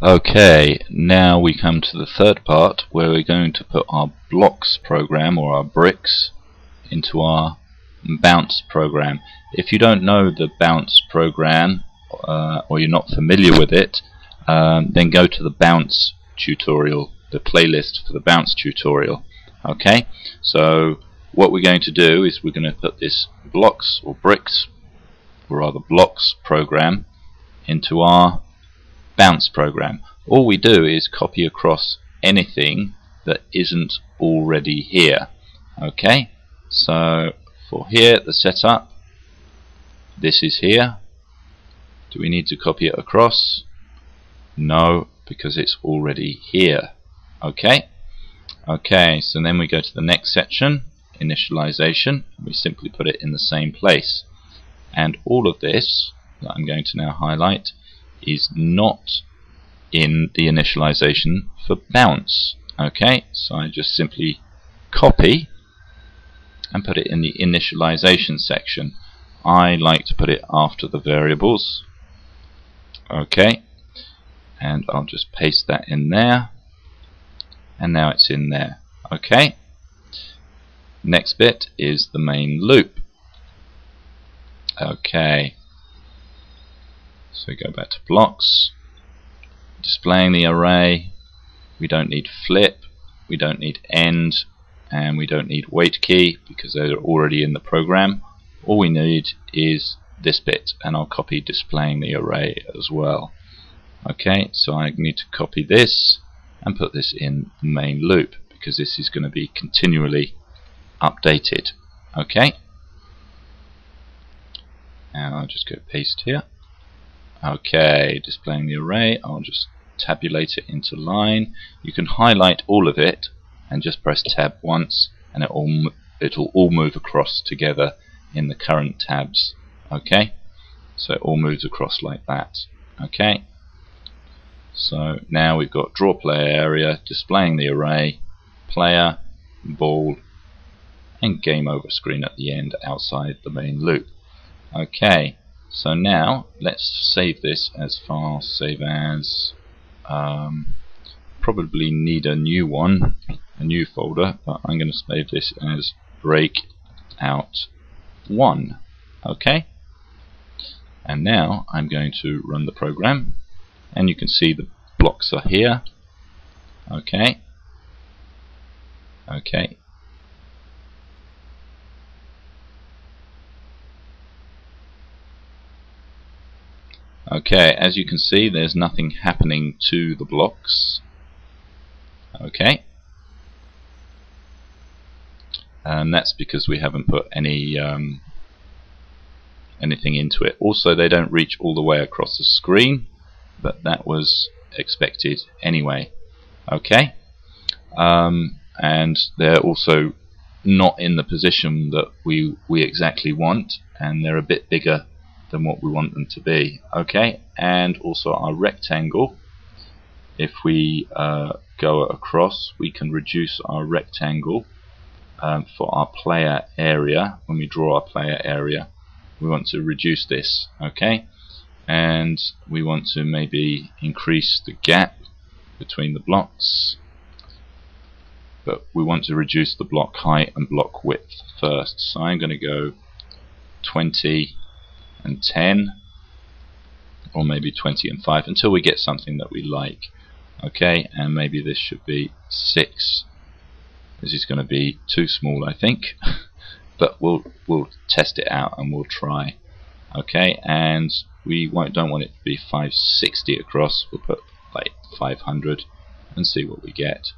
Okay, now we come to the third part where we're going to put our blocks program or our bricks into our bounce program. If you don't know the bounce program or you're not familiar with it, then go to the bounce tutorial, the playlist for the bounce tutorial. Okay, so what we're going to do is we're going to put this blocks or bricks, or rather blocks program, into our bounce program. All we do is copy across anything that isn't already here. Okay, so for here, the setup, this is here. Do we need to copy it across? No, because it's already here. Okay, so then we go to the next section, initialization. We simply put it in the same place, and all of this that I'm going to now highlight is not in the initialization for bounce. Okay, so I just simply copy and put it in the initialization section. I like to put it after the variables. Okay, and I'll just paste that in there, and now it's in there. Okay, next bit is the main loop. Okay, so we go back to blocks, displaying the array. We don't need flip, we don't need end, and we don't need wait key because they're already in the program. All we need is this bit, and I'll copy displaying the array as well. Okay, so I need to copy this and put this in the main loop because this is going to be continually updated. Okay, and I'll just go paste here. Okay, displaying the array, I'll just tabulate it into line. You can highlight all of it and just press tab once, and it'll all move across together in the current tabs. Okay, so it all moves across like that. Okay, so now we've got draw player area, displaying the array, player, ball, and game over screen at the end outside the main loop. Okay, so now let's save this as file, save as, probably need a new one, a new folder, but I'm going to save this as BREAKOUT 1. Okay, and now I'm going to run the program, and you can see the blocks are here. Okay, as you can see, there's nothing happening to the blocks. Okay, and that's because we haven't put any anything into it. Also, they don't reach all the way across the screen, but that was expected anyway. Okay, and they're also not in the position that we exactly want, and they're a bit bigger than what we want them to be. Okay, and also our rectangle, if we go across, we can reduce our rectangle for our player area. When we draw our player area, we want to reduce this. Okay, and we want to maybe increase the gap between the blocks, but we want to reduce the block height and block width first. So I'm going to go 20 and 10, or maybe 20 and 5, until we get something that we like. Okay, and maybe this should be 6. This is going to be too small, I think, but we'll test it out and we'll try. Okay, and we don't want it to be 560 across. We'll put like 500 and see what we get.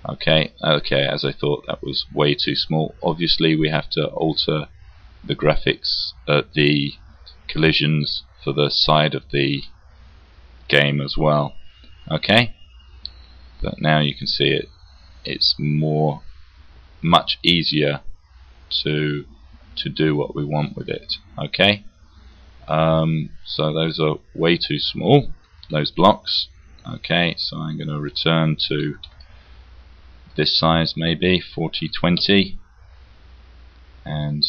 Okay, as I thought, that was way too small. Obviously we have to alter the graphics, the collisions for the side of the game as well. Okay, but now you can see it's much easier to do what we want with it. Okay, so those are way too small, those blocks. Okay, so I'm going to return to this size, maybe 40-20, and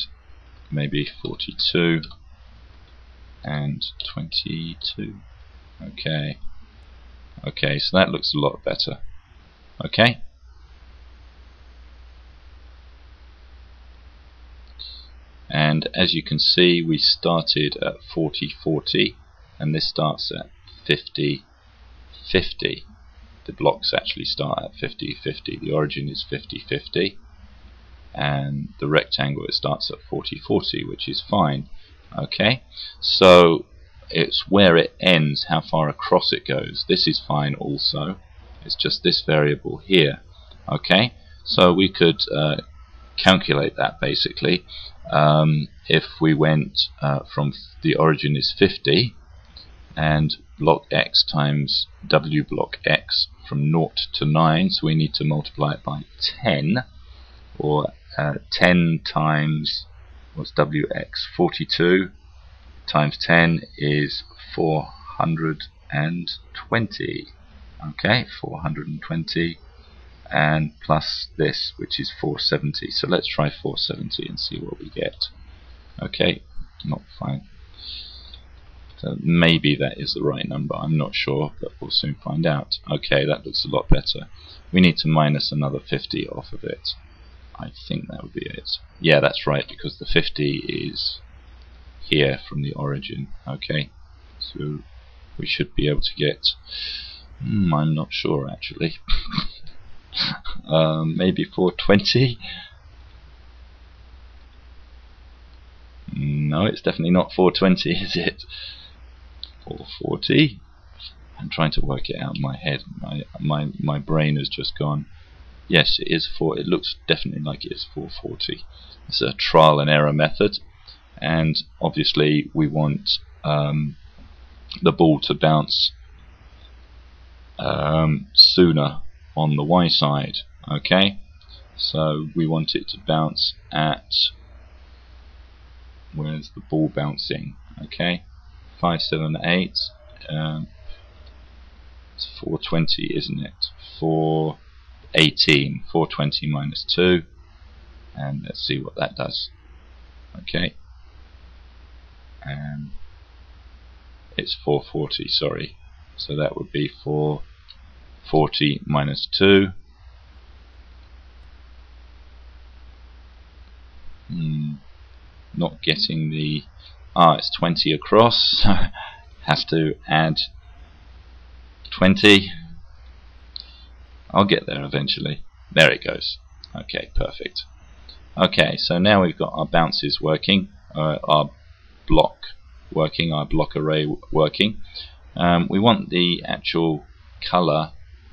maybe 42 and 22. Okay, Okay, so that looks a lot better. Okay. And as you can see, we started at 40-40, and this starts at 50-50. The blocks actually start at 50-50. The origin is 50-50, and the rectangle, it starts at 40-40, which is fine. Okay, so it's where it ends, how far across it goes. This is fine also. It's just this variable here. Okay, so we could calculate that basically. If we went from the origin is 50, and block x times w block x from 0 to 9, so we need to multiply it by 10, or 10 times, what's wx, 42 times 10 is 420. Okay, 420, and plus this, which is 470. So let's try 470 and see what we get. Okay, not fine. So maybe that is the right number, I'm not sure, but we'll soon find out. Okay, that looks a lot better. We need to minus another 50 off of it. I think that would be it. Yeah, that's right, because the 50 is here from the origin. Okay, so we should be able to get, I'm not sure actually. Maybe 420. No, it's definitely not 420, is it? 440. I'm trying to work it out in my head. My brain has just gone. Yes, it is 4. It looks definitely like it is 440. It's a trial and error method, and obviously we want the ball to bounce sooner on the y side. Okay, so we want it to bounce at, where's the ball bouncing? Okay, 5, 7, 8. It's 420, isn't it? 418. 420 minus 2, and let's see what that does. Okay, and it's 440. Sorry, so that would be 440 minus 2. Not getting the, it's 20 across. Have to add 20. I'll get there eventually. There it goes. Okay, perfect. Okay, so now we've got our bounces working, our block working, our block array working. We want the actual color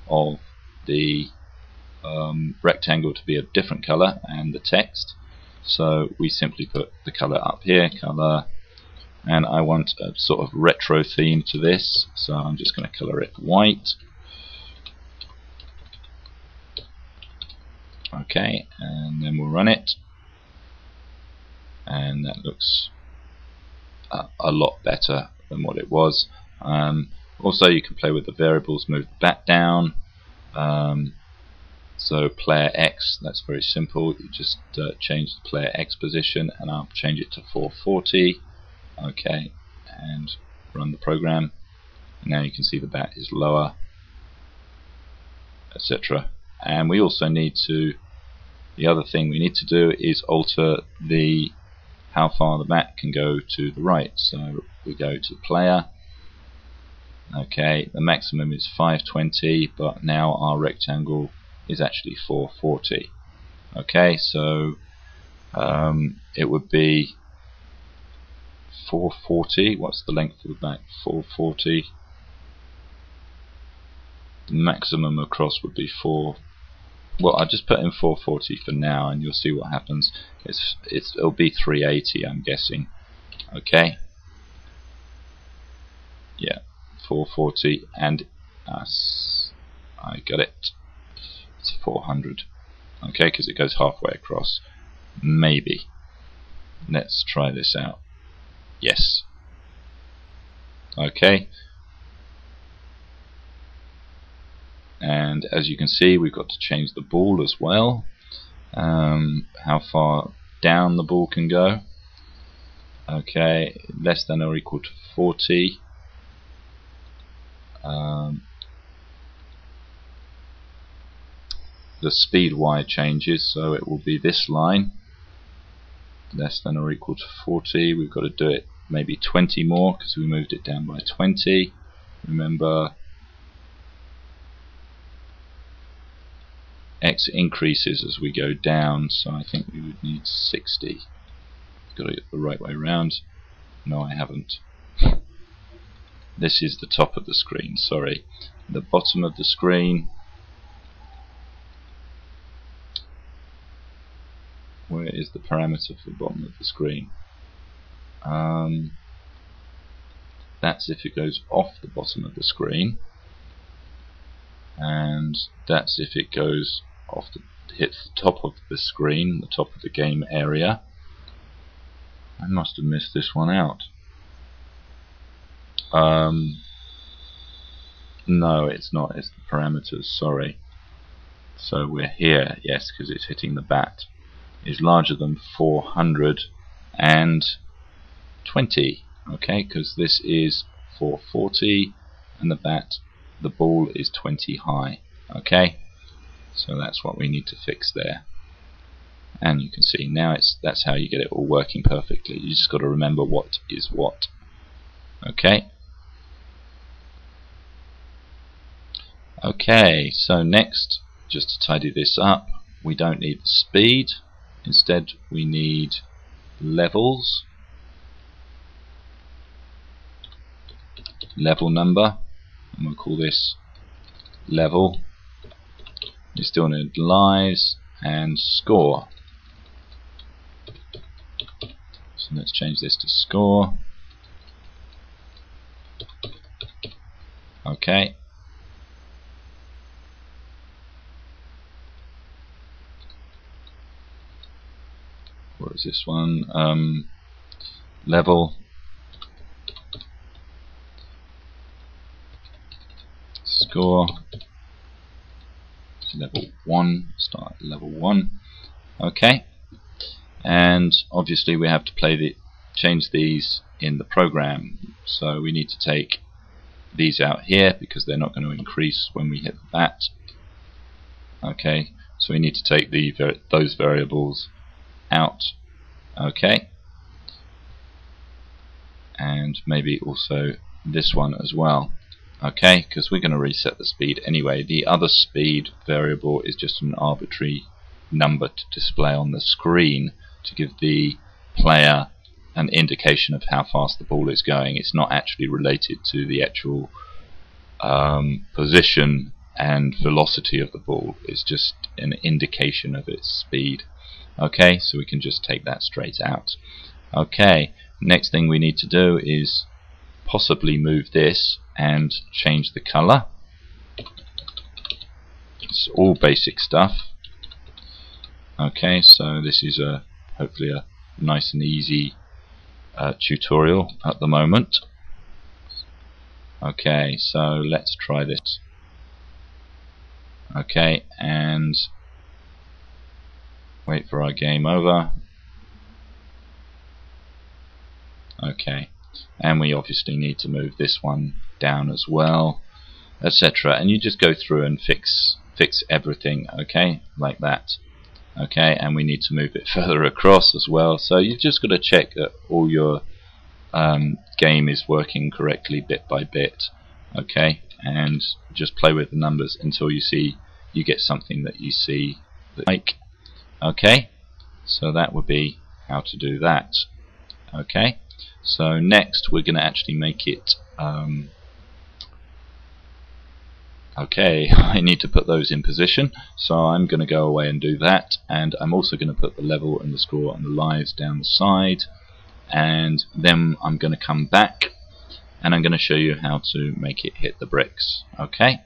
of the rectangle to be a different color, and the text. So we simply put the color up here, color, and I want a sort of retro theme to this, so I'm just going to color it white. Okay, and then we'll run it, and that looks a lot better than what it was. Also, you can play with the variables, move back down. So player X, that's very simple. You just change the player X position, and I'll change it to 440. Okay, and run the program. And now you can see the bat is lower, etc. And we also need to, the other thing we need to do is alter the how far the bat can go to the right. So we go to player. Okay, the maximum is 520, but now our rectangle is actually 440. Okay, so it would be 440. What's the length of the bat? 440. The maximum across would be 4. Well, I'll just put in 440 for now, and you'll see what happens. It'll be 380, I'm guessing. Okay. Yeah, 440, and I got it. It's 400. Okay, because it goes halfway across. Maybe. Let's try this out. Yes. Okay. And as you can see, we've got to change the ball as well. How far down the ball can go. Okay, less than or equal to 40. the speed Y changes, so it will be this line, less than or equal to 40. We've got to do it maybe 20 more because we moved it down by 20. Remember, X increases as we go down, so I think we would need 60. Got to get the right way around. No, I haven't. This is the top of the screen, sorry. The bottom of the screen. Where is the parameter for the bottom of the screen? That's if it goes off the bottom of the screen, and that's if it goes off hits the top of the screen, the top of the game area. I must have missed this one out. No, it's not. It's the parameters. Sorry. So we're here, yes, because it's hitting the bat. Is larger than 420. Okay, because this is 440, and the ball is 20 high. Okay, so that's what we need to fix there. And you can see now that's how you get it all working perfectly. You just got to remember what is what. Okay. Okay, so next, just to tidy this up, we don't need the speed. Instead, we need levels, level number, and we'll call this level. You still need lives and score. So let's change this to score. Okay. Where is this one? Level, score, level 1, start at level 1. Okay, and obviously we have to change these in the program, so we need to take these out here because they're not going to increase when we hit the bat. Okay, so we need to take those variables out. Okay, and maybe also this one as well. Okay, because we're going to reset the speed anyway. The other speed variable is just an arbitrary number to display on the screen to give the player an indication of how fast the ball is going. It's not actually related to the actual position and velocity of the ball. It's just an indication of its speed. Okay, so we can just take that straight out. Okay, next thing we need to do is possibly move this and change the color. It's all basic stuff. Okay, so this is hopefully a nice and easy tutorial at the moment. Okay, so let's try this. Okay, and wait for our game over. Okay, and we obviously need to move this one down as well, etc. And you just go through and fix everything, okay, like that. Okay, and we need to move it further across as well. So you've just got to check that all your game is working correctly bit by bit. Okay, and just play with the numbers until you get something that you see that you like. Okay, so that would be how to do that. Okay, so next we're going to actually make it okay, I need to put those in position, so I'm going to go away and do that, and I'm also going to put the level and the score and the lives down the side, and then I'm going to come back and I'm going to show you how to make it hit the bricks. Okay.